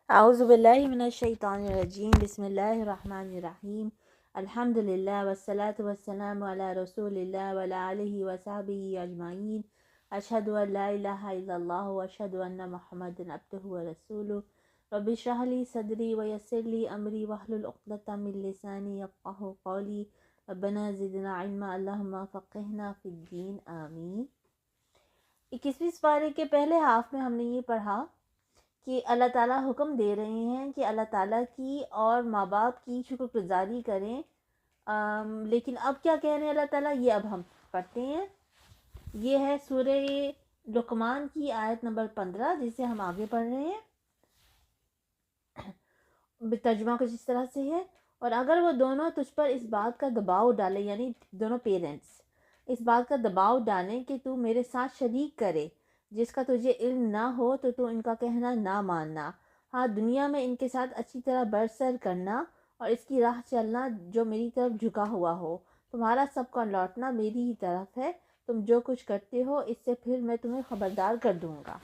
اعوذ باللہ من الشیطان الرجیم بسم اللہ الرحمن الرحیم الحمد للہ والصلاة والسلام علی رسول اللہ وعلی آلہ وصحبہ اجمعین اشہد ان لا الہ الا اللہ واشہد ان محمد عبدہ ورسولہ رب اشرح لی صدری ویسر لی امری واحلل عقدۃ من لسانی یفقہوا قولی ربنا زدنا علما اللہم فقہنا فی الدین آمین۔ 21ویں پارے کے پہلے ہاف میں ہم نے یہ پڑھا کہ اللہ تعالیٰ حکم دے رہے ہیں کہ اللہ تعالیٰ کی اور ماں باپ کی شکر گزاری کریں، لیکن اب کیا کہہ رہے ہیں اللہ تعالیٰ، یہ اب ہم پڑھتے ہیں۔ یہ ہے سورہ لقمان کی آیت نمبر 15 جسے ہم آگے پڑھ رہے ہیں۔ ترجمہ کچھ اس طرح سے ہے: اور اگر وہ دونوں تجھ پر اس بات کا دباؤ ڈالیں، یعنی دونوں پیرنٹس اس بات کا دباؤ ڈالیں کہ تو میرے ساتھ شریک کرے جس کا تجھے علم نہ ہو تو ان کا کہنا نہ ماننا، ہاں دنیا میں ان کے ساتھ اچھی طرح برسر کرنا اور اس کی راہ چلنا جو میری طرف جھکا ہوا ہو، تمہارا سب کا لوٹنا میری ہی طرف ہے، تم جو کچھ کرتے ہو اس سے پھر میں تمہیں خبردار کر دوں گا۔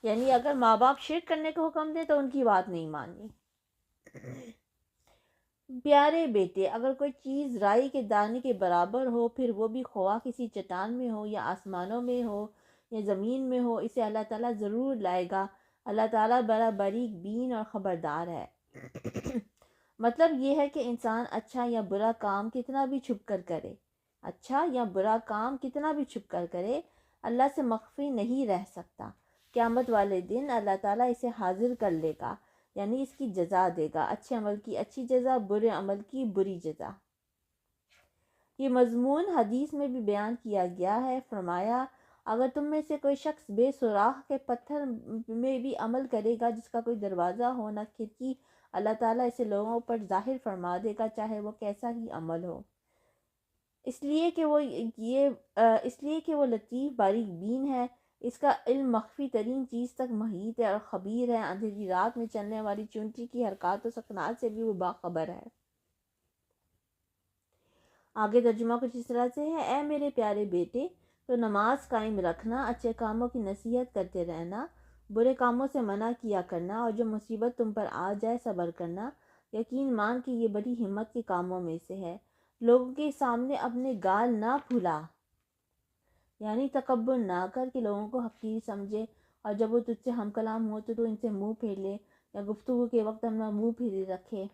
یعنی اگر ماں باپ شرک کرنے کا حکم دے تو ان کی بات نہیں ماننی۔ پیارے بیٹے، اگر کوئی چیز رائی کے دانے کے برابر ہو، پھر وہ بھی خواہ کسی چٹان میں ہو یا آسمانوں میں ہو یا زمین میں ہو، اسے اللہ تعالیٰ ضرور لائے گا۔ اللہ تعالیٰ بڑا باریک بین اور خبردار ہے۔ مطلب یہ ہے کہ انسان اچھا یا برا کام کتنا بھی چھپ کر کرے اللہ سے مخفی نہیں رہ سکتا۔ قیامت والے دن اللہ تعالیٰ اسے حاضر کر لے گا، یعنی اس کی جزا دے گا، اچھے عمل کی اچھی جزا، برے عمل کی بری جزا۔ یہ مضمون حدیث میں بھی بیان کیا گیا ہے۔ فرمایا، اگر تم میں سے کوئی شخص بے سوراخ کے پتھر میں بھی عمل کرے گا جس کا کوئی دروازہ ہو نہ کھڑکی، اللہ تعالیٰ اسے لوگوں پر ظاہر فرما دے گا، چاہے وہ کیسا ہی عمل ہو، اس لیے کہ وہ لطیف باریک بین ہے، اس کا علم مخفی ترین چیز تک محیط ہے اور خبیر ہے، اندھیری رات میں چلنے والی چونٹی کی حرکات و سکنات سے بھی وہ باخبر ہے۔ آگے ترجمہ کچھ اس طرح سے ہے: اے میرے پیارے بیٹے، تو نماز قائم رکھنا، اچھے کاموں کی نصیحت کرتے رہنا، برے کاموں سے منع کیا کرنا، اور جو مصیبت تم پر آ جائے صبر کرنا، یقین مان کہ یہ بڑی ہمت کے کاموں میں سے ہے۔ لوگوں کے سامنے اپنے گال نہ پھلا، یعنی تکبر نہ کر کہ لوگوں کو حقیر سمجھے، اور جب وہ تجھ سے ہم کلام ہو تو ان سے منہ پھیر لے یا گفتگو کے وقت اپنا منہ پھیرے رکھے،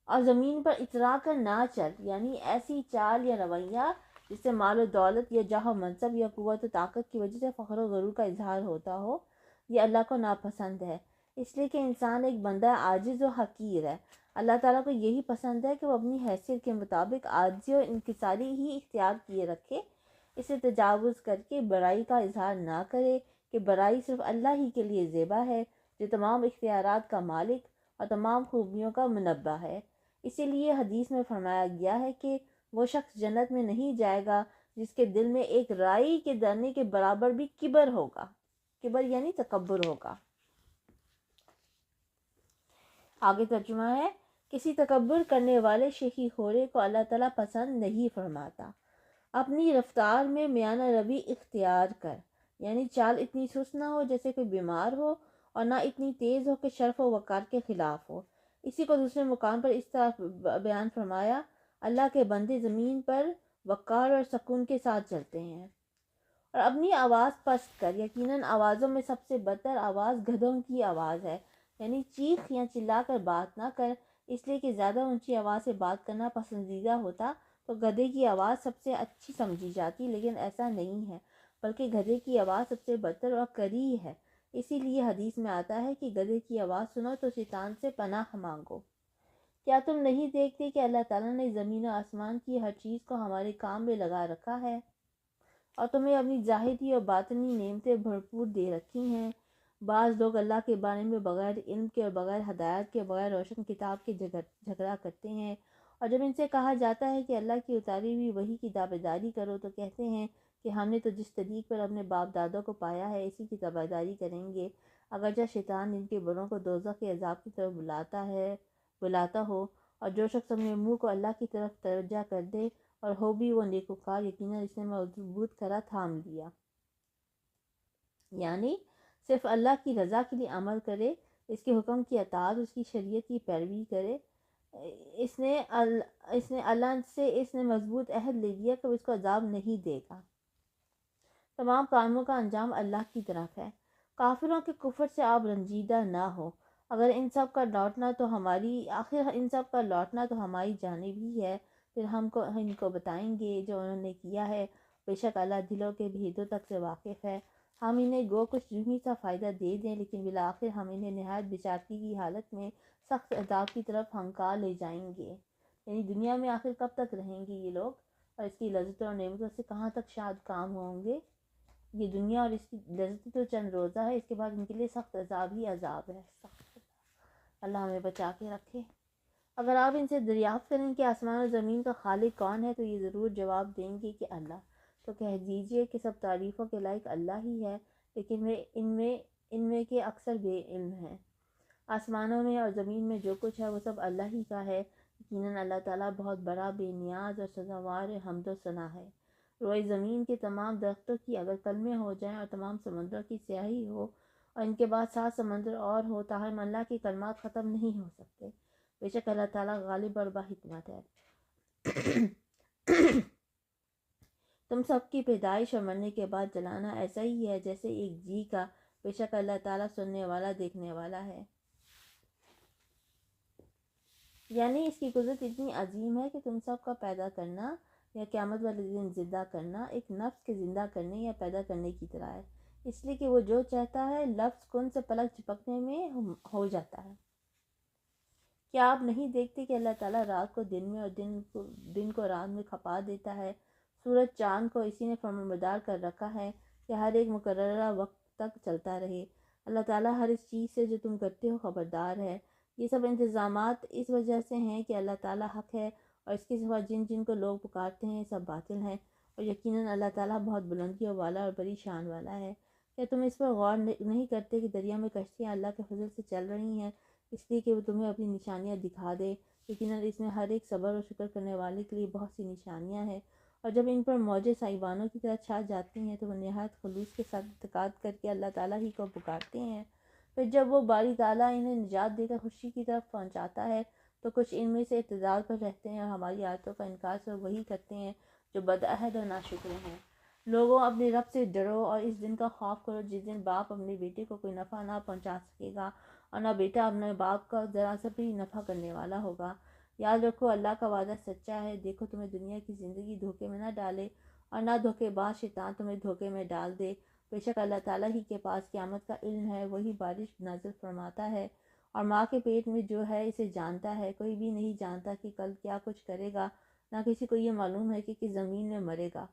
اور زمین پر اترا کر نہ چل، یعنی ایسی چال یا رویہ جس سے مال و دولت یا جاہ و منصب یا قوت و طاقت کی وجہ سے فخر و غرور کا اظہار ہوتا ہو، یہ اللہ کو ناپسند ہے، اس لیے کہ انسان ایک بندہ عاجز و حقیر ہے۔ اللہ تعالیٰ کو یہی پسند ہے کہ وہ اپنی حیثیت کے مطابق عاجزی و انکساری ہی اختیار کیے رکھے، اسے تجاوز کر کے برائی کا اظہار نہ کرے کہ برائی صرف اللہ ہی کے لیے زیبا ہے جو تمام اختیارات کا مالک اور تمام خوبیوں کا منبع ہے۔ اسی لیے حدیث میں فرمایا گیا ہے کہ وہ شخص جنت میں نہیں جائے گا جس کے دل میں ایک رائی کے دانے کے برابر بھی کبر ہوگا۔ کبر یعنی تکبر ہوگا۔ آگے ترجمہ ہے: کسی تکبر کرنے والے شیخی خورے کو اللہ تعالیٰ پسند نہیں فرماتا۔ اپنی رفتار میں میانہ روی اختیار کر، یعنی چال اتنی سست نہ ہو جیسے کوئی بیمار ہو، اور نہ اتنی تیز ہو کہ شرف و وقار کے خلاف ہو۔ اسی کو دوسرے مقام پر اس طرح بیان فرمایا: اللہ کے بندے زمین پر وقار اور سکون کے ساتھ چلتے ہیں۔ اور اپنی آواز پست کر، یقیناً آوازوں میں سب سے بدتر آواز گدھوں کی آواز ہے، یعنی چیخ یا چلا کر بات نہ کر، اس لیے کہ زیادہ اونچی آواز سے بات کرنا پسندیدہ ہوتا تو گدھے کی آواز سب سے اچھی سمجھی جاتی، لیکن ایسا نہیں ہے، بلکہ گدھے کی آواز سب سے بدتر اور کریہ ہے۔ اسی لیے حدیث میں آتا ہے کہ گدھے کی آواز سنو تو شیطان سے پناہ مانگو۔ کیا تم نہیں دیکھتے کہ اللہ تعالیٰ نے زمین و آسمان کی ہر چیز کو ہمارے کام میں لگا رکھا ہے، اور تمہیں اپنی ظاہری اور باطنی نعمتیں بھرپور دے رکھی ہیں؟ بعض لوگ اللہ کے بارے میں بغیر علم کے اور بغیر ہدایت کے، بغیر روشن کتاب کے جھگڑا کرتے ہیں، اور جب ان سے کہا جاتا ہے کہ اللہ کی اتاری ہوئی وحی کی تابعداری کرو تو کہتے ہیں کہ ہم نے تو جس طریق پر اپنے باپ دادوں کو پایا ہے اسی کی تابعداری کریں گے، اگرچہ شیطان ان کے بڑوں کو دوزخ کے عذاب کی طرف بلاتا ہو۔ اور جو شخص اپنے منہ کو اللہ کی طرف توجہ کر دے اور ہو بھی وہ نیکوکار، یقیناً اس نے مضبوط کرا تھام لیا، یعنی صرف اللہ کی رضا کے لیے عمل کرے، اس کے حکم کی اطاعت، اس کی شریعت کی پیروی کرے، اس نے اللہ سے اس نے مضبوط عہد لے لیا کہ وہ اس کو عذاب نہیں دے گا۔ تمام کاموں کا انجام اللہ کی طرف ہے۔ کافروں کے کفر سے آپ رنجیدہ نہ ہو، اگر ان سب کا لوٹنا تو ہماری جانب ہی ہے، پھر ہم ان کو بتائیں گے جو انہوں نے کیا ہے، بے شک اللہ دلوں کے بھیدوں تک سے واقف ہے۔ ہم انہیں گو کچھ یوں ہی سا فائدہ دے دیں، لیکن بالآخر ہم انہیں نہایت بچارگی کی حالت میں سخت عذاب کی طرف ہنکا لے جائیں گے۔ یعنی دنیا میں آخر کب تک رہیں گے یہ لوگ، اور اس کی لذتوں اور نعمتوں سے کہاں تک شاد کام ہوں گے؟ یہ دنیا اور اس کی لذت تو چند روزہ ہے، اس کے بعد ان کے لیے سخت عذاب ہی عذاب ہے۔ سخت اللہ ہمیں بچا کے رکھے۔ اگر آپ ان سے دریافت کریں کہ آسمان اور زمین کا خالق کون ہے تو یہ ضرور جواب دیں گے کہ اللہ۔ تو کہہ دیجئے کہ سب تعریفوں کے لائق اللہ ہی ہے، لیکن ان میں کے اکثر بے علم ہیں۔ آسمانوں میں اور زمین میں جو کچھ ہے وہ سب اللہ ہی کا ہے، یقیناً اللہ تعالیٰ بہت بڑا، بے نیاز اور سزاوار حمد و ثنا ہے۔ روئے زمین کے تمام درختوں کی اگر کلمے ہو جائیں اور تمام سمندروں کی سیاہی ہو اور ان کے بعد 7 سمندر اور ہو، تاہم اللہ کے کلمات ختم نہیں ہو سکتے۔ بے شک اللہ تعالیٰ غالب اور باحکمت ہے۔ تم سب کی پیدائش اور مرنے کے بعد جلانا ایسا ہی ہے جیسے ایک جی کا، بے شک اللہ تعالیٰ سننے والا دیکھنے والا ہے۔ یعنی اس کی قدرت اتنی عظیم ہے کہ تم سب کا پیدا کرنا یا قیامت والے دن زندہ کرنا ایک نفس کے زندہ کرنے یا پیدا کرنے کی طرح ہے، اس لیے کہ وہ جو چاہتا ہے لفظ کن سے پلک جھپکنے میں ہو جاتا ہے۔ کیا آپ نہیں دیکھتے کہ اللہ تعالیٰ رات کو دن میں اور دن کو رات میں کھپا دیتا ہے؟ سورج چاند کو اسی نے فرمانبردار کر رکھا ہے کہ ہر ایک مقررہ وقت تک چلتا رہے۔ اللہ تعالیٰ ہر اس چیز سے جو تم کرتے ہو خبردار ہے۔ یہ سب انتظامات اس وجہ سے ہیں کہ اللہ تعالیٰ حق ہے، اور اس کے سوا جن کو لوگ پکارتے ہیں سب باطل ہیں، اور یقیناً اللہ تعالیٰ بہت بلندیوں والا اور بڑی شان والا ہے۔ کیا تم اس پر غور نہیں کرتے کہ دریا میں کشتیاں اللہ کے فضل سے چل رہی ہیں، اس لیے کہ وہ تمہیں اپنی نشانیاں دکھا دے؟ یقیناً اس میں ہر ایک صبر اور شکر کرنے والے کے لیے بہت سی نشانیاں ہیں۔ اور جب ان پر موجیں سائبانوں کی طرح چھا جاتی ہیں تو وہ نہایت خلوص کے ساتھ اعتقاد کر کے اللہ تعالیٰ ہی کو پکارتے ہیں۔ پھر جب وہ باری تعالیٰ انہیں نجات دے کر خوشی کی طرف پہنچاتا ہے تو کچھ ان میں سے اعتدال پر رہتے ہیں اور ہماری آیتوں کا انکار سے وہی کرتے ہیں جو بدعہد اور ناشکر ہیں۔ لوگوں اپنے رب سے ڈرو اور اس دن کا خوف کرو جس دن باپ اپنے بیٹے کو کوئی نفع نہ پہنچا سکے گا اور نہ بیٹا اپنے باپ کا ذرا سا بھی نفع کرنے والا ہوگا۔ یاد رکھو اللہ کا وعدہ سچا ہے۔ دیکھو تمہیں دنیا کی زندگی دھوکے میں نہ ڈالے اور نہ دھوکے باز شیطان تمہیں دھوکے میں ڈال دے۔ بے شک اللہ تعالیٰ ہی کے پاس قیامت کا علم ہے، وہی بارش نازل فرماتا ہے اور ماں کے پیٹ میں جو ہے اسے جانتا ہے۔ کوئی بھی نہیں جانتا کہ کل کیا کچھ کرے گا، نہ کسی کو یہ معلوم ہے کہ کس زمین میں مرے گا۔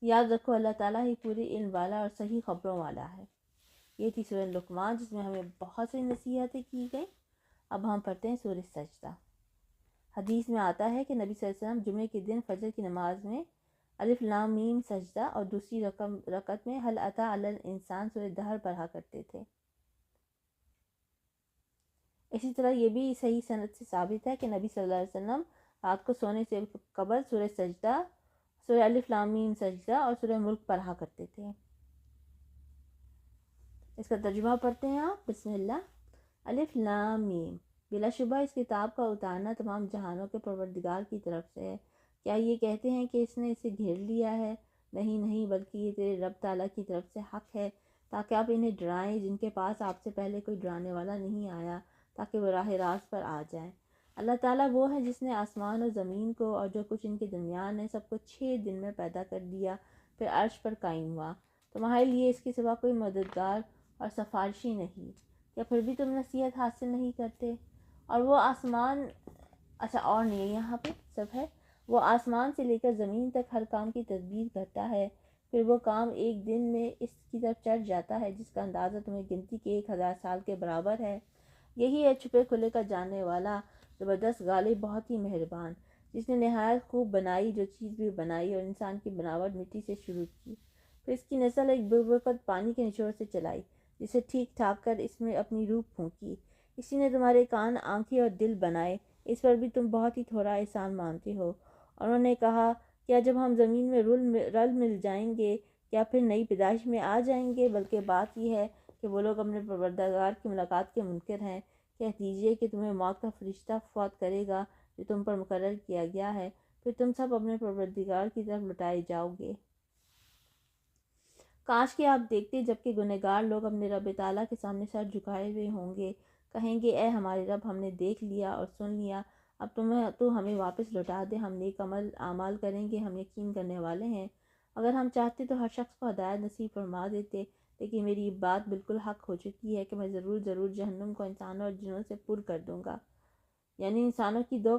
یاد رکھو اللہ تعالیٰ ہی پوری علم والا اور صحیح خبروں والا ہے۔ یہ تھی سورہ لقمان جس میں ہمیں بہت سی نصیحتیں کی گئیں۔ اب ہم پڑھتے ہیں سورہ سجدہ۔ حدیث میں آتا ہے کہ نبی صلی اللہ علیہ وسلم جمعے کے دن فجر کی نماز میں الف لام میم سجدہ اور دوسری رکعت میں هل اتی علی الانسان سورہ دہر پڑھا کرتے تھے۔ اسی طرح یہ بھی صحیح سند سے ثابت ہے کہ نبی صلی اللہ علیہ وسلم رات کو سونے سے قبل سورہ سجدہ، سورہ الف لام میم سجدہ اور سورہ ملک پڑھا کرتے تھے۔ اس کا ترجمہ پڑھتے ہیں آپ، بسم اللہ۔ الف لام میم، بلا شبہ اس کتاب کا اتارنا تمام جہانوں کے پروردگار کی طرف سے ہے۔ کیا یہ کہتے ہیں کہ اس نے اسے گھیر لیا ہے؟ نہیں، بلکہ یہ تیرے رب تعالیٰ کی طرف سے حق ہے تاکہ آپ انہیں ڈرائیں جن کے پاس آپ سے پہلے کوئی ڈرانے والا نہیں آیا، تاکہ وہ راہ راست پر آ جائیں۔ اللہ تعالیٰ وہ ہے جس نے آسمان اور زمین کو اور جو کچھ ان کے درمیان ہے سب کو 6 دن میں پیدا کر دیا، پھر عرش پر قائم ہوا۔ تمہارے لیے اس کے سوا کوئی مددگار اور سفارشی نہیں، کیا پھر بھی تم نصیحت حاصل نہیں کرتے؟ اور وہ آسمان، اچھا اور نہیں ہے یہاں پہ سب ہے، وہ آسمان سے لے کر زمین تک ہر کام کی تدبیر کرتا ہے، پھر وہ کام ایک دن میں اس کی طرف چڑھ جاتا ہے جس کا اندازہ تمہیں گنتی کے 1000 سال کے برابر ہے۔ یہی ہے چھپے کھلے کا جاننے والا، زبردست غالب، بہت ہی مہربان، جس نے نہایت خوب بنائی جو چیز بھی بنائی اور انسان کی بناوٹ مٹی سے شروع کی، پھر اس کی نسل ایک بوقت پانی کے نچوڑ سے چلائی جسے ٹھیک ٹھاک کر اس میں اپنی روح پھونکی۔ اسی نے تمہارے کان، آنکھیں اور دل بنائے، اس پر بھی تم بہت ہی تھوڑا احسان مانتے ہو۔ اور انہوں نے کہا کیا جب ہم زمین میں رل مل جائیں گے کیا پھر نئی پیدائش میں آ جائیں گے؟ بلکہ بات یہ ہے کہ وہ لوگ اپنے پروردگار کی ملاقات کے منکر ہیں۔ کہہ دیجئے کہ تمہیں موت کا فرشتہ فوت کرے گا جو تم پر مقرر کیا گیا ہے، پھر تم سب اپنے پروردگار کی طرف لوٹائے جاؤ گے۔ کاش کہ آپ دیکھتے جبکہ گنہگار لوگ اپنے رب تعالیٰ کے سامنے سر جھکائے ہوئے ہوں گے، کہیں گے اے ہمارے رب، ہم نے دیکھ لیا اور سن لیا، اب تو ہمیں واپس لوٹا دے، ہم نیک اعمال کریں گے، ہم یقین کرنے والے ہیں۔ اگر ہم چاہتے تو ہر شخص کو ہدایت نصیب فرما دیتے، لیکن میری یہ بات بالکل حق ہو چکی ہے کہ میں ضرور جہنم کو انسانوں اور جنوں سے پر کر دوں گا۔ یعنی انسانوں کی دو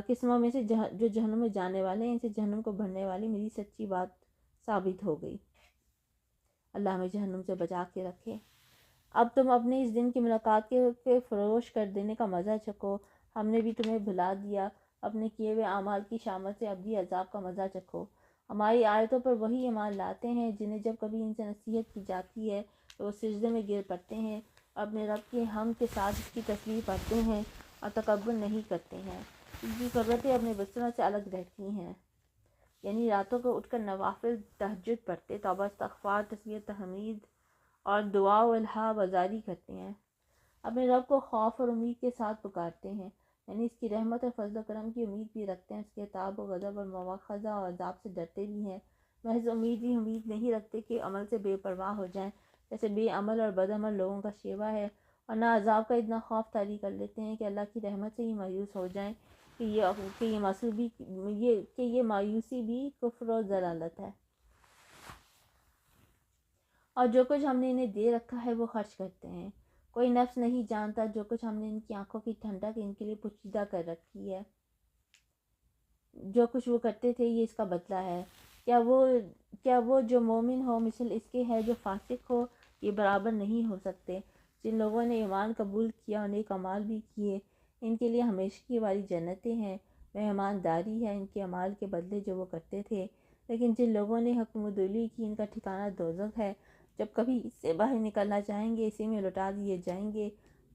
قسموں میں سے جو جہنم میں جانے والے ہیں، ان سے جہنم کو بھرنے والی میری سچی بات ثابت ہو گئی۔ اللہ ہمیں جہنم سے بچا کے رکھے۔ اب تم اپنے اس دن کی ملاقات کے فروش کر دینے کا مزہ چکھو، ہم نے بھی تمہیں بھلا دیا، اپنے کیے ہوئے اعمال کی شامت سے ابدی عذاب کا مزہ چکھو۔ ہماری آیتوں پر وہی ایمان لاتے ہیں جنہیں جب کبھی ان سے نصیحت کی جاتی ہے تو وہ سجدے میں گر پڑتے ہیں، اپنے رب کے حمد کے ساتھ اس کی تسبیح پڑھتے ہیں اور تکبر نہیں کرتے ہیں۔ ان کی قربتیں اپنے بستروں سے الگ رہتی ہیں، یعنی راتوں کو اٹھ کر نوافل تہجد پڑھتے، توبہ استغفار، تسبیح تحمید اور دعا و الہا بازاری کرتے ہیں، اپنے رب کو خوف اور امید کے ساتھ پکارتے ہیں، یعنی اس کی رحمت اور فضل و کرم کی امید بھی رکھتے ہیں، اس کے عتاب و غضب اور مواخذہ اور عذاب سے ڈرتے بھی ہیں۔ محض امید نہیں رکھتے کہ عمل سے بے پرواہ ہو جائیں، جیسے بے عمل اور بد عمل لوگوں کا شیوہ ہے، اور نہ عذاب کا اتنا خوف طاری کر لیتے ہیں کہ اللہ کی رحمت سے ہی مایوس ہو جائیں کہ یہ مایوسی بھی کفر و ضلالت ہے۔ اور جو کچھ ہم نے انہیں دے رکھا ہے وہ خرچ کرتے ہیں، کوئی نفس نہیں جانتا جو کچھ ہم نے ان کی آنکھوں کی ٹھنڈک ان کے لیے پوشیدہ کر رکھی ہے، جو کچھ وہ کرتے تھے یہ اس کا بدلہ ہے۔ کیا وہ جو مومن ہو مثل اس کے ہے جو فاسق ہو؟ یہ برابر نہیں ہو سکتے۔ جن لوگوں نے ایمان قبول کیا اور نیک اعمال بھی کیے، ان کے لیے ہمیشگی والی جنتیں ہیں، مہمانداری ہے ان کے اعمال کے بدلے جو وہ کرتے تھے۔ لیکن جن لوگوں نے حکم دلی کی، ان کا ٹھکانہ دوزخ ہے، جب کبھی اس سے باہر نکلنا چاہیں گے اسی میں لوٹا دیے جائیں گے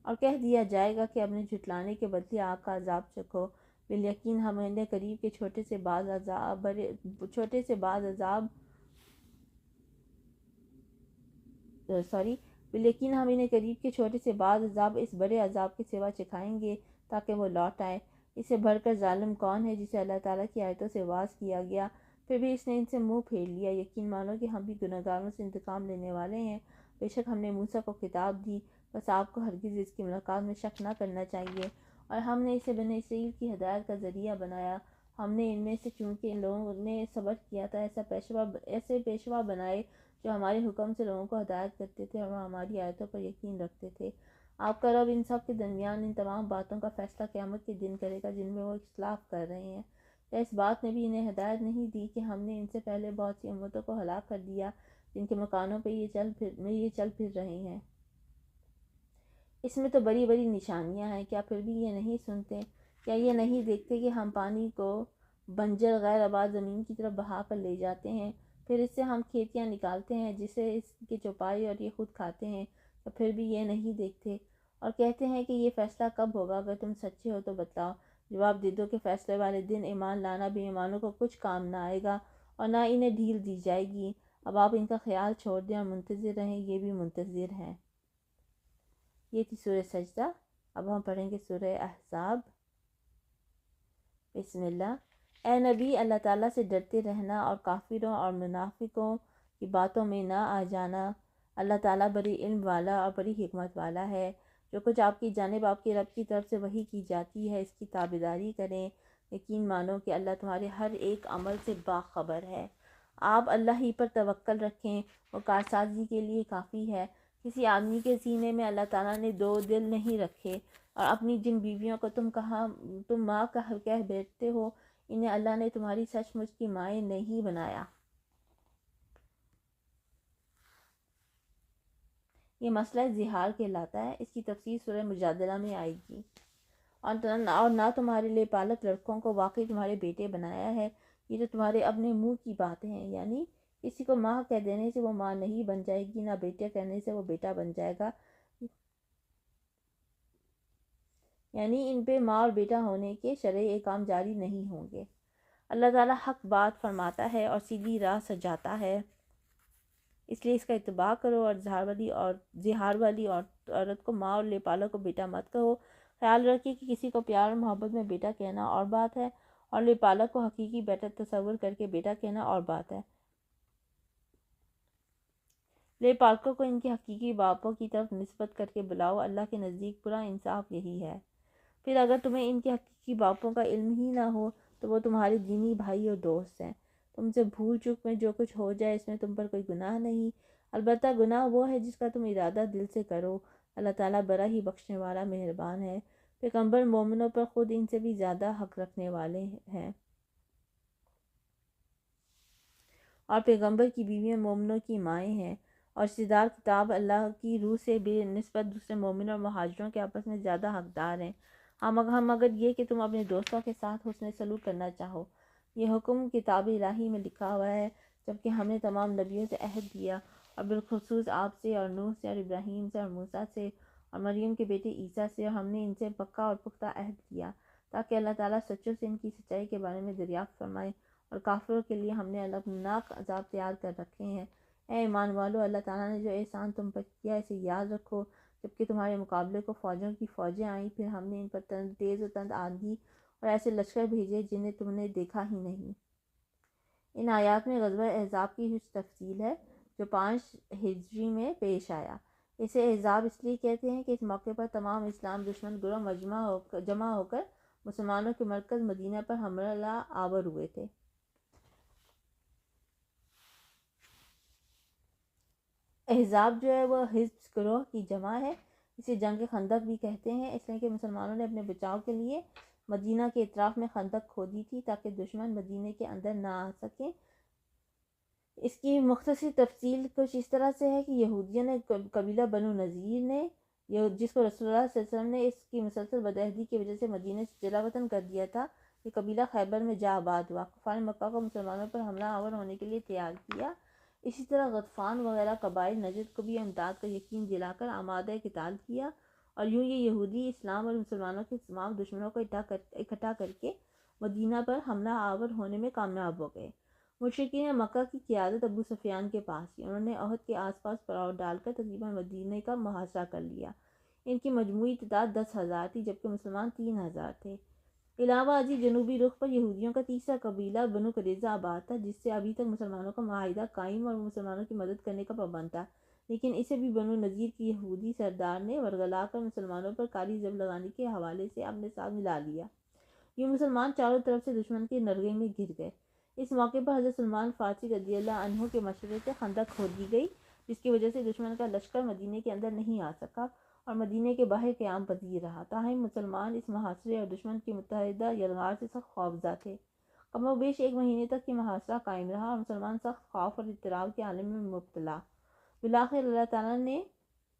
اور کہہ دیا جائے گا کہ اپنے جھٹلانے کے بدلے آگ کا عذاب چکھو۔ بالیقین ہم انہیں قریب کے چھوٹے سے بعض عذاب اس بڑے عذاب کے سوا چکھائیں گے تاکہ وہ لوٹ آئے۔ اسے بڑھ کر ظالم کون ہے جسے اللہ تعالیٰ کی آیتوں سے واعظ کیا گیا پھر بھی اس نے ان سے منہ پھیر لیا؟ یقین مانو کہ ہم بھی گنہگاروں سے انتقام لینے والے ہیں۔ بے شک ہم نے موسیٰ کو کتاب دی، بس آپ کو ہرگز اس کی ملاقات میں شک نہ کرنا چاہیے، اور ہم نے اسے بنی اسرائیل کی ہدایت کا ذریعہ بنایا۔ ہم نے ان میں سے چونکہ ان لوگوں نے صبر کیا تھا ایسے پیشوا بنائے جو ہمارے حکم سے لوگوں کو ہدایت کرتے تھے اور وہ ہماری آیتوں پر یقین رکھتے تھے۔ آپ کا رب ان سب کے درمیان ان تمام باتوں کا فیصلہ قیامت کے دن کرے گا جن میں وہ اختلاف کر رہے ہیں۔ کیا اس بات نے بھی انہیں ہدایت نہیں دی کہ ہم نے ان سے پہلے بہت سی امتوں کو ہلاک کر دیا جن کے مکانوں پہ یہ چل پھر رہے ہیں؟ اس میں تو بڑی بڑی نشانیاں ہیں، کیا پھر بھی یہ نہیں سنتے؟ کیا یہ نہیں دیکھتے کہ ہم پانی کو بنجر غیر آباد زمین کی طرف بہا کر لے جاتے ہیں، پھر اس سے ہم کھیتیاں نکالتے ہیں جسے اس کی چوپائی اور یہ خود کھاتے ہیں؟ تو پھر بھی یہ نہیں دیکھتے اور کہتے ہیں کہ یہ فیصلہ کب ہوگا؟ اگر تم سچے ہو تو بتلاؤ۔ جواب دے دو کہ فیصلے والے دن ایمان لانا بے ایمانوں کو کچھ کام نہ آئے گا اور نہ انہیں ڈھیل دی جائے گی۔ اب آپ ان کا خیال چھوڑ دیں اور منتظر رہیں، یہ بھی منتظر ہیں۔ یہ تھی سورہ سجدہ۔ اب ہم پڑھیں گے سورہ احزاب۔ بسم اللہ۔ اے نبی، اللہ تعالیٰ سے ڈرتے رہنا اور کافروں اور منافقوں کی باتوں میں نہ آ جانا۔ اللہ تعالیٰ بڑی علم والا اور بڑی حکمت والا ہے۔ جو کچھ آپ کی جانب آپ کے رب کی طرف سے وحی کی جاتی ہے اس کی تابعداری کریں۔ یقین مانو کہ اللہ تمہارے ہر ایک عمل سے باخبر ہے۔ آپ اللہ ہی پر توکل رکھیں، وہ کارسازی کے لیے کافی ہے۔ کسی آدمی کے سینے میں اللہ تعالیٰ نے دو دل نہیں رکھے، اور اپنی جن بیویوں کو تم ماں کہہ بیٹھتے ہو انہیں اللہ نے تمہاری سچ مچ کی مائیں نہیں بنایا۔ یہ مسئلہ زہار کہلاتا ہے، اس کی تفصیل سورہ مجادلہ میں آئے گی۔ اور نہ تمہارے لیے پالک لڑکوں کو واقعی تمہارے بیٹے بنایا ہے، یہ تو تمہارے اپنے منہ کی باتیں ہیں، یعنی کسی کو ماں کہہ دینے سے وہ ماں نہیں بن جائے گی، نہ بیٹا کہنے سے وہ بیٹا بن جائے گا، یعنی ان پہ ماں اور بیٹا ہونے کے شرعی احکام جاری نہیں ہوں گے۔ اللہ تعالیٰ حق بات فرماتا ہے اور سیدھی راہ سجاتا ہے، اس لیے اس کا اتباع کرو، اور زہار والی عورت کو ماں اور لیپالہ کو بیٹا مت کہو۔ خیال رکھیے کہ کسی کو پیار اور محبت میں بیٹا کہنا اور بات ہے، اور لیپالہ کو حقیقی بیٹا تصور کر کے بیٹا کہنا اور بات ہے۔ لیپالکوں کو ان کے حقیقی باپوں کی طرف نسبت کر کے بلاؤ، اللہ کے نزدیک پورا انصاف یہی ہے۔ پھر اگر تمہیں ان کے حقیقی باپوں کا علم ہی نہ ہو تو وہ تمہارے دینی بھائی اور دوست ہیں۔ تم سے بھول چوک میں جو کچھ ہو جائے اس میں تم پر کوئی گناہ نہیں، البتہ گناہ وہ ہے جس کا تم ارادہ دل سے کرو۔ اللہ تعالیٰ بڑا ہی بخشنے والا مہربان ہے۔ پیغمبر مومنوں پر خود ان سے بھی زیادہ حق رکھنے والے ہیں، اور پیغمبر کی بیویاں مومنوں کی مائیں ہیں، اور رشتہ دار کتاب اللہ کی روح سے بھی نسبت دوسرے مومنوں اور مہاجروں کے آپس میں زیادہ حقدار ہیں، ہم اگر یہ کہ تم اپنے دوستوں کے ساتھ حسن سلوک کرنا چاہو۔ یہ حکم کتاب الہی میں لکھا ہوا ہے، جبکہ ہم نے تمام نبیوں سے عہد دیا، اور بالخصوص آپ سے اور نوح سے اور ابراہیم سے اور موسیٰ سے اور مریم کے بیٹے عیسیٰ سے، اور ہم نے ان سے پکا اور پختہ عہد کیا تاکہ اللہ تعالیٰ سچوں سے ان کی سچائی کے بارے میں دریافت فرمائے، اور کافروں کے لیے ہم نے الگناک عذاب تیار کر رکھے ہیں۔ اے ایمان والو، اللہ تعالیٰ نے جو احسان تم پر کیا اسے یاد رکھو، جبکہ تمہارے مقابلے کو فوجوں کی فوجیں آئیں، پھر ہم نے ان پر تیز و تند آندھی اور ایسے لشکر بھیجے جنہیں تم نے دیکھا ہی نہیں۔ ان آیات میں غزوہ احزاب کی کچھ تفصیل ہے جو 5 ہجری میں پیش آیا۔ اسے احزاب اس لیے کہتے ہیں کہ اس موقع پر تمام اسلام دشمن گروہ جمع ہو کر مسلمانوں کے مرکز مدینہ پر حملہ آور ہوئے تھے۔ احزاب جو ہے وہ حزب گروہ کی جمع ہے، اسے جنگ خندق بھی کہتے ہیں، اس لیے کہ مسلمانوں نے اپنے بچاؤ کے لیے مدینہ کے اطراف میں خندق کھودی تھی تاکہ دشمن مدینہ کے اندر نہ آ سکیں۔ اس کی مختصر تفصیل کچھ اس طرح سے ہے کہ یہودیوں نے قبیلہ بنو نذیر نے، جس کو رسول اللہ صلی اللہ علیہ وسلم نے اس کی مسلسل بدعہدی کی وجہ سے مدینہ سے جلا وطن کر دیا تھا، یہ قبیلہ خیبر میں جا آباد ہوا، کفار مکہ کو مسلمانوں پر حملہ آور ہونے کے لیے تیار کیا۔ اسی طرح غطفان وغیرہ قبائل نجد کو بھی امداد کا یقین دلا کر آمادہ قتال کیا، اور یوں یہ یہودی اسلام اور مسلمانوں کے تمام دشمنوں کو اکٹھا کر کے مدینہ پر حملہ آور ہونے میں کامیاب ہو گئے۔ مشرکین مکہ کی قیادت ابو سفیان کے پاس تھی، انہوں نے احد کے آس پاس پڑاؤ ڈال کر تقریباً مدینہ کا محاصرہ کر لیا۔ ان کی مجموعی تعداد 10,000 تھی، جبکہ مسلمان 3,000 تھے۔ علاوہ ازیں جنوبی رخ پر یہودیوں کا تیسرا قبیلہ بنو قریظہ آباد تھا، جس سے ابھی تک مسلمانوں کا معاہدہ قائم اور وہ مسلمانوں کی مدد کرنے کا پابند تھا، لیکن اسے بھی بنو نذیر کی یہودی سردار نے ورغلا کر مسلمانوں پر کالی زب لگانے کے حوالے سے اپنے ساتھ ملا لیا۔ یہ مسلمان چاروں طرف سے دشمن کے نرغے میں گر گئے۔ اس موقع پر حضرت سلمان فارسی رضی اللہ عنہ کے مشورے سے خندق کھود دی گئی، جس کی وجہ سے دشمن کا لشکر مدینے کے اندر نہیں آ سکا اور مدینے کے باہر قیام پذیر رہا۔ تاہم مسلمان اس محاصرے اور دشمن کی متحدہ یلغار سے سخت خوفزدہ تھے۔ کم و بیش 1 مہینے تک یہ محاصرہ قائم رہا اور مسلمان سخت خوف اور اضطراب کے عالم میں مبتلا۔ بالآخر اللہ تعالیٰ نے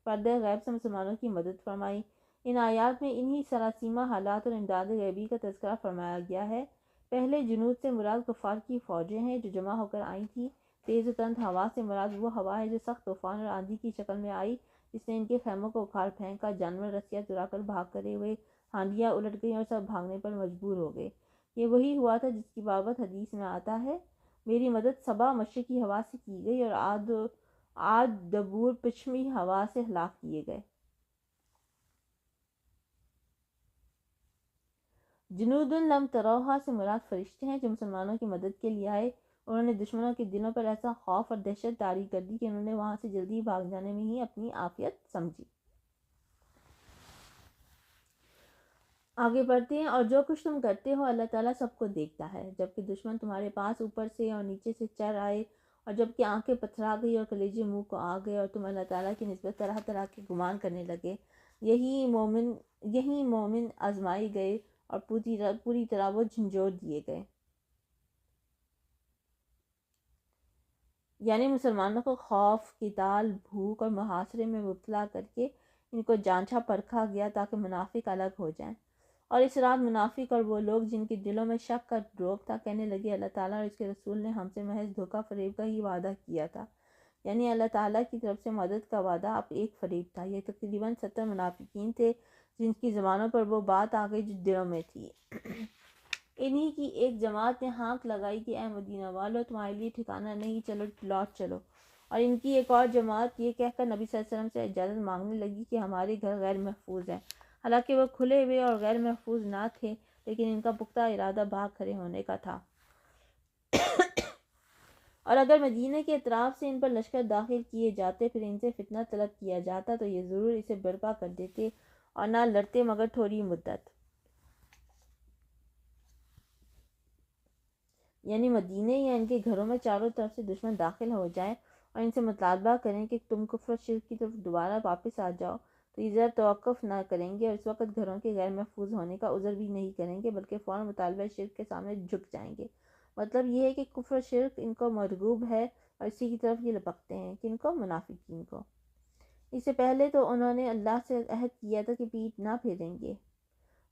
پردہ غیب سے مسلمانوں کی مدد فرمائی۔ ان آیات میں انہی سراسیمہ حالات اور امداد غیبی کا تذکرہ فرمایا گیا ہے۔ پہلے جنود سے مراد کفار کی فوجیں ہیں جو جمع ہو کر آئی تھیں۔ تیز و تند ہوا سے مراد وہ ہوا ہے جو سخت طوفان اور آندھی کی شکل میں آئی، جس نے ان کے خیموں کو اکھاڑ پھینکا، جانور رسیاں چرا کر بھاگ کرے ہوئے، ہانڈیاں الٹ گئیں اور سب بھاگنے پر مجبور ہو گئے۔ یہ وہی ہوا تھا جس کی بابت حدیث میں آتا ہے، میری مدد صبا مشرقی ہوا سے کی گئی اور عاد دبور پچھمی ہوا سے ہلاک کیے گئے۔ جنود لم تروہا سے مراد فرشتے ہیں جو مسلمانوں کی مدد کے لیے آئے، انہوں نے دشمنوں کے دلوں پر ایسا خوف اور دہشت طاری کر دی کہ انہوں نے وہاں سے جلدی بھاگ جانے میں ہی اپنی عافیت سمجھی۔ آگے بڑھتے ہیں، اور جو کچھ تم کرتے ہو اللہ تعالیٰ سب کو دیکھتا ہے، جبکہ دشمن تمہارے پاس اوپر سے اور نیچے سے چڑھ آئے، اور جب کہ آنکھیں پتھرا گئی اور کلیجے منہ کو آ گئے اور تم اللہ تعالیٰ کی نسبت طرح طرح کے گمان کرنے لگے، یہی مومن آزمائے گئے اور پوری طرح وہ جھنجھوڑ دیے گئے۔ یعنی مسلمانوں کو خوف، قتال، بھوک اور محاصرے میں مبتلا کر کے ان کو جانچا پرکھا گیا تاکہ منافق الگ ہو جائیں، اور اس رات منافق اور وہ لوگ جن کے دلوں میں شک کا ڈروب تھا کہنے لگے اللہ تعالیٰ اور اس کے رسول نے ہم سے محض دھوکہ فریب کا ہی وعدہ کیا تھا۔ یعنی اللہ تعالیٰ کی طرف سے مدد کا وعدہ اب ایک فریب تھا۔ یہ تقریباً 70 منافقین تھے جن کی زبانوں پر وہ بات آ گئی جو دلوں میں تھی۔ انہی کی ایک جماعت نے ہانک لگائی کہ اے مدینہ والو تمہارے لیے ٹھکانہ نہیں، چلو لوٹ چلو۔ اور ان کی ایک اور جماعت یہ کہہ کر نبی صلی اللہ علیہ وسلم سے اجازت مانگنے لگی کہ ہمارے گھر غیر محفوظ ہیں، حالانکہ وہ کھلے ہوئے اور غیر محفوظ نہ تھے، لیکن ان کا پختہ ارادہ بھاگ کھڑے ہونے کا تھا۔ اور اگر مدینہ کے اطراف سے ان پر لشکر داخل کیے جاتے، پھر ان سے فتنہ طلب کیا جاتا تو یہ ضرور اسے برپا کر دیتے اور نہ لڑتے مگر تھوڑی مدت۔ یعنی مدینہ یا ان کے گھروں میں چاروں طرف سے دشمن داخل ہو جائیں اور ان سے مطالبہ کریں کہ تم کفر و شرک کی طرف دوبارہ واپس آ جاؤ، تو یہ ذرا توقف نہ کریں گے اور اس وقت گھروں کے غیر محفوظ ہونے کا عذر بھی نہیں کریں گے، بلکہ فوراً مطالبہ شرک کے سامنے جھک جائیں گے۔ مطلب یہ ہے کہ کفر و شرک ان کو مرغوب ہے اور اسی کی طرف یہ لپکتے ہیں، کن کو؟ منافقین کو۔ اس سے پہلے تو انہوں نے اللہ سے عہد کیا تھا کہ پیٹھ نہ پھیریں گے۔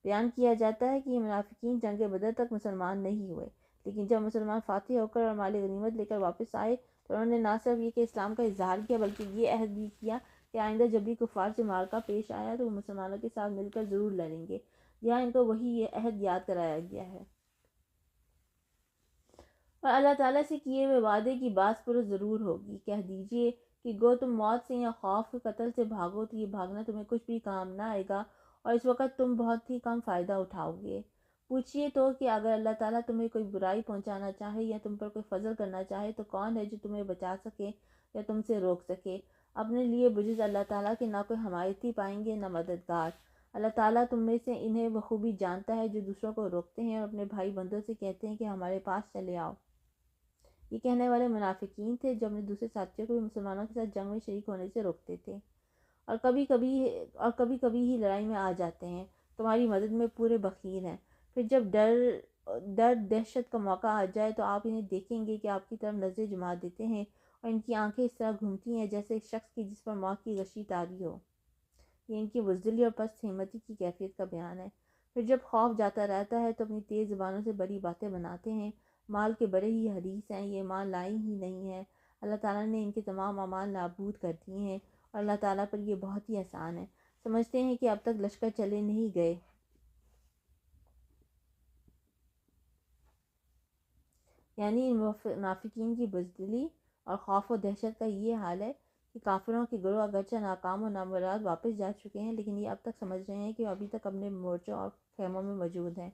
بیان کیا جاتا ہے کہ یہ منافقین جنگ بدر تک مسلمان نہیں ہوئے، لیکن جب مسلمان فاتح ہو کر اور مال غنیمت لے کر واپس آئے تو انہوں نے نہ صرف یہ کہ اسلام کا اظہار کیا، بلکہ یہ عہد بھی کیا کہ آئندہ جب بھی کفار سے معرکہ پیش آیا تو وہ مسلمانوں کے ساتھ مل کر ضرور لڑیں گے۔ یہاں ان کو وہی یہ عہد یاد کرایا گیا ہے۔ اور اللہ تعالیٰ سے کیے ہوئے وعدے کی باز پرس ضرور ہوگی۔ کہہ دیجئے کہ گو تم موت سے یا خوف کے قتل سے بھاگو تو یہ بھاگنا تمہیں کچھ بھی کام نہ آئے گا اور اس وقت تم بہت ہی کم فائدہ اٹھاؤ گے۔ پوچھئے تو کہ اگر اللہ تعالیٰ تمہیں کوئی برائی پہنچانا چاہے یا تم پر کوئی فضل کرنا چاہے تو کون ہے جو تمہیں بچا سکے یا تم سے روک سکے؟ اپنے لیے بجز اللہ تعالیٰ کے نہ کوئی حمایتی پائیں گے نہ مددگار۔ اللہ تعالیٰ تم میں سے انہیں بخوبی جانتا ہے جو دوسروں کو روکتے ہیں اور اپنے بھائی بندوں سے کہتے ہیں کہ ہمارے پاس چلے آؤ۔ یہ کہنے والے منافقین تھے جو اپنے دوسرے ساتھیوں کو بھی مسلمانوں کے ساتھ جنگ میں شریک ہونے سے روکتے تھے، اور کبھی کبھی ہی لڑائی میں آ جاتے ہیں، تمہاری مدد میں پورے بخیل ہیں۔ پھر جب ڈر دہشت کا موقع آ جائے تو آپ انہیں دیکھیں گے کہ آپ کی طرف نظریں جما دیتے ہیں اور ان کی آنکھیں اس طرح گھومتی ہیں جیسے ایک شخص کی جس پر موت کی غشی طاری ہو۔ یہ ان کی بزدلی اور پست ہمتی کی کیفیت کا بیان ہے۔ پھر جب خوف جاتا رہتا ہے تو اپنی تیز زبانوں سے بڑی باتیں بناتے ہیں، مال کے بڑے ہی حریص ہیں، یہ ایمان لائی ہی نہیں ہے۔ اللہ تعالیٰ نے ان کے تمام اعمال نابود کر دیے ہیں اور اللہ تعالیٰ پر یہ بہت ہی آسان ہے۔ سمجھتے ہیں کہ اب تک لشکر چلے نہیں گئے۔ یعنی ان منافقین کی بزدلی اور خوف و دہشت کا یہ حال ہے کہ کافروں کے گروہ اگرچہ ناکام و نامراد واپس جا چکے ہیں، لیکن یہ اب تک سمجھ رہے ہیں کہ وہ ابھی تک اپنے مورچوں اور خیموں میں موجود ہیں،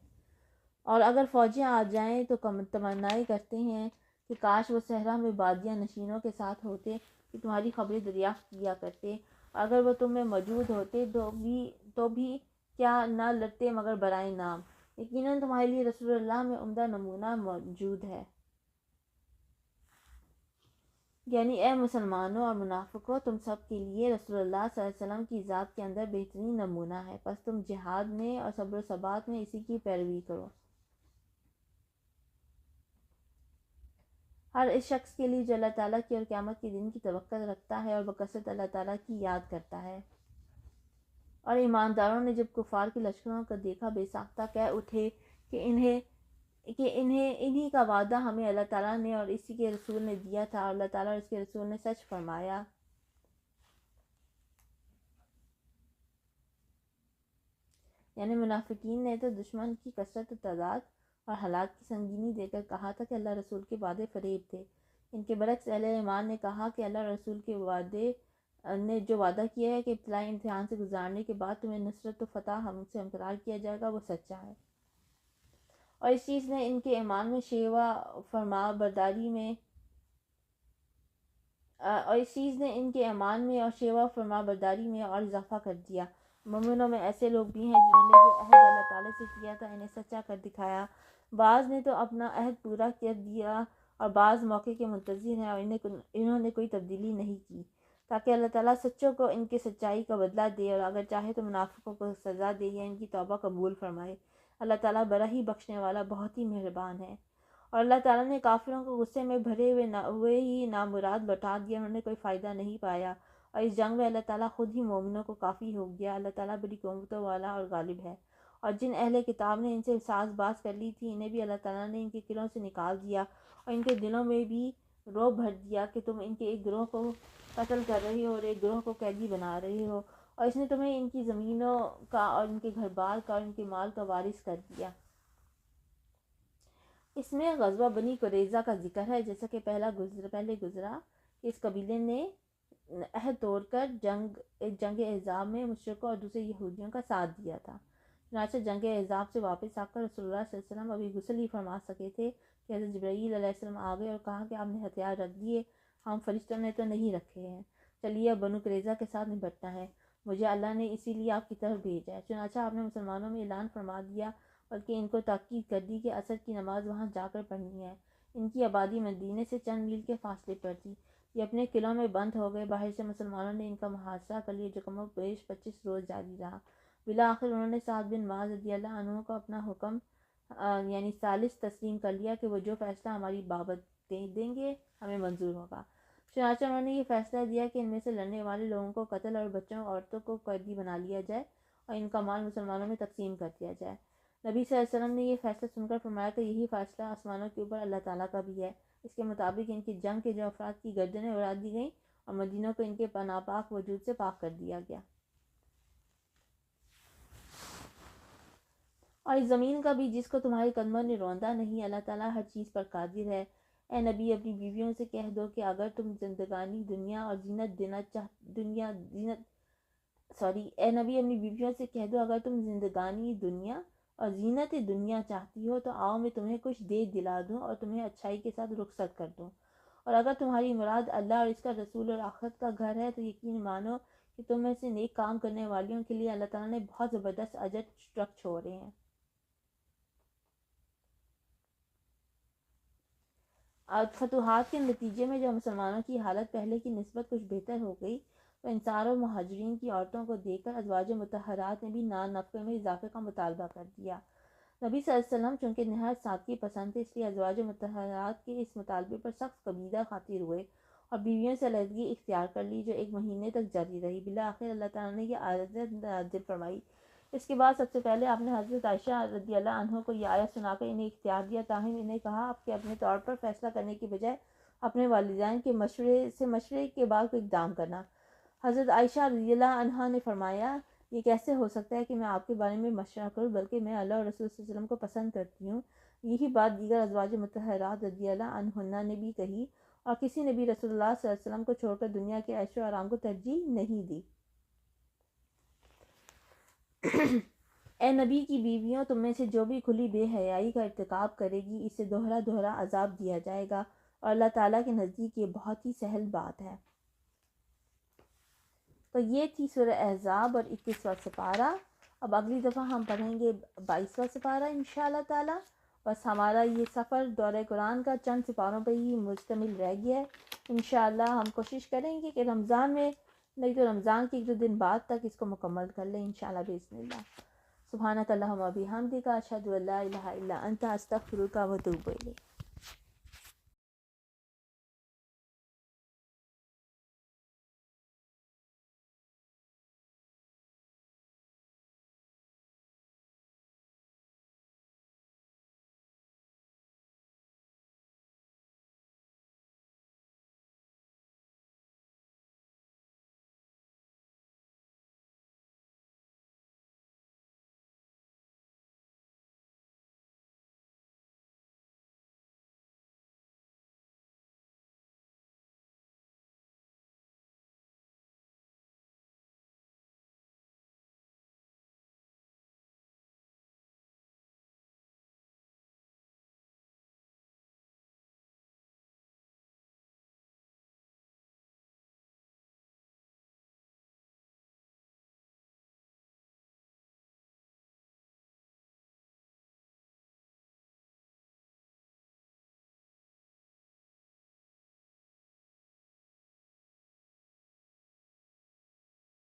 اور اگر فوجیں آ جائیں تو تمنائیں کرتے ہیں کہ کاش وہ صحرا میں بادیاں نشینوں کے ساتھ ہوتے کہ تمہاری خبریں دریافت کیا کرتے، اور اگر وہ تم میں موجود ہوتے تو بھی کیا نہ لڑتے مگر برائے نام۔ یقیناً تمہارے لیے رسول اللہ میں عمدہ نمونہ موجود ہے۔ یعنی اے مسلمانوں اور منافقوں، تم سب کے لیے رسول اللہ صلی اللہ علیہ وسلم کی ذات کے اندر بہترین نمونہ ہے، پس تم جہاد میں اور صبر و ثبات میں اسی کی پیروی کرو۔ ہر اس شخص کے لیے جو اللہ تعالیٰ کی اور قیامت کے دن کی توقع رکھتا ہے اور بکثرت اللہ تعالیٰ کی یاد کرتا ہے۔ اور ایمانداروں نے جب کفار کے لشکروں کو دیکھا بے ساختہ کہہ اٹھے کہ انہی کا وعدہ ہمیں اللہ تعالیٰ نے اور اسی کے رسول نے دیا تھا، اور اللہ تعالیٰ اور اس کے رسول نے سچ فرمایا۔ یعنی منافقین نے تو دشمن کی کثرت و تعداد اور ہلاک کی سنگینی دے کر کہا تھا کہ اللہ رسول کے وعدے فریب تھے۔ ان کے برعکس اہل ایمان نے کہا کہ اللہ رسول کے وعدے نے جو وعدہ کیا ہے کہ ابتلائی امتحان سے گزارنے کے بعد تمہیں نصرت و فتح ہم سے ہمکنار کیا جائے گا، وہ سچا ہے۔ اور اس چیز نے ان کے ایمان میں شیوا فرما برداری میں اور اضافہ کر دیا۔ مومنوں میں ایسے لوگ بھی ہیں جنہوں نے جو عہد اللہ تعالیٰ سے کیا تھا انہیں سچا کر دکھایا، بعض نے تو اپنا عہد پورا کر دیا اور بعض موقع کے منتظر ہیں اور انہوں نے کوئی تبدیلی نہیں کی، تاکہ اللہ تعالیٰ سچوں کو ان کے سچائی کا بدلہ دے اور اگر چاہے تو منافقوں کو سزا دے یا ان کی توبہ قبول فرمائے۔ اللہ تعالیٰ بڑا ہی بخشنے والا، بہت ہی مہربان ہے۔ اور اللہ تعالیٰ نے کافروں کو غصے میں بھرے ہوئے ہی نامراد لوٹا دیا، انہوں نے کوئی فائدہ نہیں پایا، اور اس جنگ میں اللہ تعالیٰ خود ہی مومنوں کو کافی ہو گیا۔ اللہ تعالیٰ بڑی قوتوں والا اور غالب ہے۔ اور جن اہل کتاب نے ان سے ساز باز کر لی تھی، انہیں بھی اللہ تعالیٰ نے ان کے قلعوں سے نکال دیا اور ان کے دلوں میں بھی رعب بھر دیا کہ تم ان کے ایک گروہ کو قتل کر رہے ہو اور ایک گروہ کو قیدی بنا رہے ہو، اور اس نے تمہیں ان کی زمینوں کا اور ان کے گھر بار کا اور ان کے مال کا وارث کر دیا۔ اس میں غزوہ بنی قریظہ کا ذکر ہے، جیسا کہ پہلے گزرا کہ اس قبیلے نے عہد توڑ کر جنگ احزاب میں مشرکوں اور دوسرے یہودیوں کا ساتھ دیا تھا۔ چنانچہ جنگ احزاب سے واپس آ کر رسول اللہ صلی اللہ علیہ وسلم ابھی غسل ہی فرما سکے تھے کہ حضرت جبرائیل علیہ السلام آ گئے اور کہا کہ آپ نے ہتھیار رکھ دیے، ہم فرشتوں نے تو نہیں رکھے ہیں، چلیے اب بنو قریظہ کے ساتھ نپٹنا ہے، مجھے اللہ نے اسی لیے آپ کی طرف بھیجا ہے۔ چنانچہ آپ نے مسلمانوں میں اعلان فرما دیا، بلکہ ان کو تاکید کر دی کہ عصر کی نماز وہاں جا کر پڑھنی ہے۔ ان کی آبادی مدینے سے چند میل کے فاصلے پر تھی۔ یہ اپنے قلعوں میں بند ہو گئے، باہر سے مسلمانوں نے ان کا محاصرہ کر لیا، جو کم و بیش 25 روز جاری رہا۔ بالآخر انہوں نے سعد بن معاذ رضی اللہ عنہ کو اپنا حکم یعنی ثالث تسلیم کر لیا کہ وہ جو فیصلہ ہماری بابت دیں گے ہمیں منظور ہوگا۔ چنانچہ انہوں نے یہ فیصلہ دیا کہ ان میں سے لڑنے والے لوگوں کو قتل اور بچوں اور عورتوں کو قیدی بنا لیا جائے اور ان کا مال مسلمانوں میں تقسیم کر دیا جائے۔ نبی صلی اللہ علیہ وسلم نے یہ فیصلہ سن کر فرمایا کہ یہی فیصلہ آسمانوں کے اوپر اللہ تعالیٰ کا بھی ہے۔ اس کے مطابق ان کی جنگ کے جو افراد کی گردنیں اڑا دی گئیں اور مدینوں کو ان کے ناپاک وجود سے پاک کر دیا گیا۔ اور اس زمین کا بھی جس کو تمہارے قدموں نے روندا نہیں، اللہ تعالیٰ ہر چیز پر قادر ہے۔ اے نبی اپنی بیویوں سے کہہ دو کہ اگر تم زندگانی دنیا اور اے نبی اپنی بیویوں سے کہہ دو اگر تم زندگانی دنیا اور زینت دنیا چاہتی ہو تو آؤ میں تمہیں کچھ دے دلا دوں اور تمہیں اچھائی کے ساتھ رخصت کر دوں، اور اگر تمہاری مراد اللہ اور اس کا رسول اور آخرت کا گھر ہے تو یقین مانو کہ تم میں سے نیک کام کرنے والیوں کے لیے اللہ تعالیٰ نے بہت زبردست اجر رکھ چھوڑے ہیں۔ فتوحات کے نتیجے میں جب مسلمانوں کی حالت پہلے کی نسبت کچھ بہتر ہو گئی تو انصار اور مہاجرین کی عورتوں کو دیکھ کر ازواج مطہرات نے بھی نفقے میں اضافے کا مطالبہ کر دیا۔ نبی صلی اللہ علیہ وسلم چونکہ نہایت سادگی پسند تھے، اس لیے ازواج مطہرات کے اس مطالبے پر سخت قبیلہ خاطر ہوئے اور بیویوں سے علیحدگی اختیار کر لی، جو 1 مہینے تک جاری رہی۔ بالآخر اللہ تعالیٰ نے یہ آیت نازل فرمائی۔ اس کے بعد سب سے پہلے آپ نے حضرت عائشہ رضی اللہ عنہ کو یہ آیت سنا کر انہیں اختیار دیا، تاہم انہیں کہا آپ کے اپنے طور پر فیصلہ کرنے کی بجائے اپنے والدین کے مشورے کے بعد کوئی اقدام کرنا۔ حضرت عائشہ رضی اللہ عنہا نے فرمایا یہ کیسے ہو سکتا ہے کہ میں آپ کے بارے میں مشورہ کروں، بلکہ میں اللہ اور رسول صلی اللہ علیہ وسلم کو پسند کرتی ہوں۔ یہی بات دیگر ازواج مطہرات رضی اللہ عنہن نے بھی کہی، اور کسی نے بھی رسول اللہ صلی اللہ علیہ وسلم کو چھوڑ کر دنیا کے عیش و آرام کو ترجیح نہیں دی۔ اے نبی کی بیویوں، تم میں سے جو بھی کھلی بے حیائی کا ارتکاب کرے گی اسے دوہرا عذاب دیا جائے گا، اور اللہ تعالیٰ کے نزدیک یہ بہت ہی سہل بات ہے۔ تو یہ تھی سورہ احزاب اور 21واں سپارہ۔ اب اگلی دفعہ ہم پڑھیں گے 22واں سپارہ انشاءاللہ تعالیٰ۔ بس ہمارا یہ سفر دورہ قرآن کا چند سپاروں پر ہی مشتمل رہ گیا ہے۔ انشاءاللہ ہم کوشش کریں گے کہ رمضان میں نہیں تو رمضان کے 1-2 دن بعد تک اس کو مکمل کر لیں انشاءاللہ باذن اللہ۔ سبحانک اللہم و بحمدک، اشہد ان لا الہ الا انت، استغفرک و اتوب الیک۔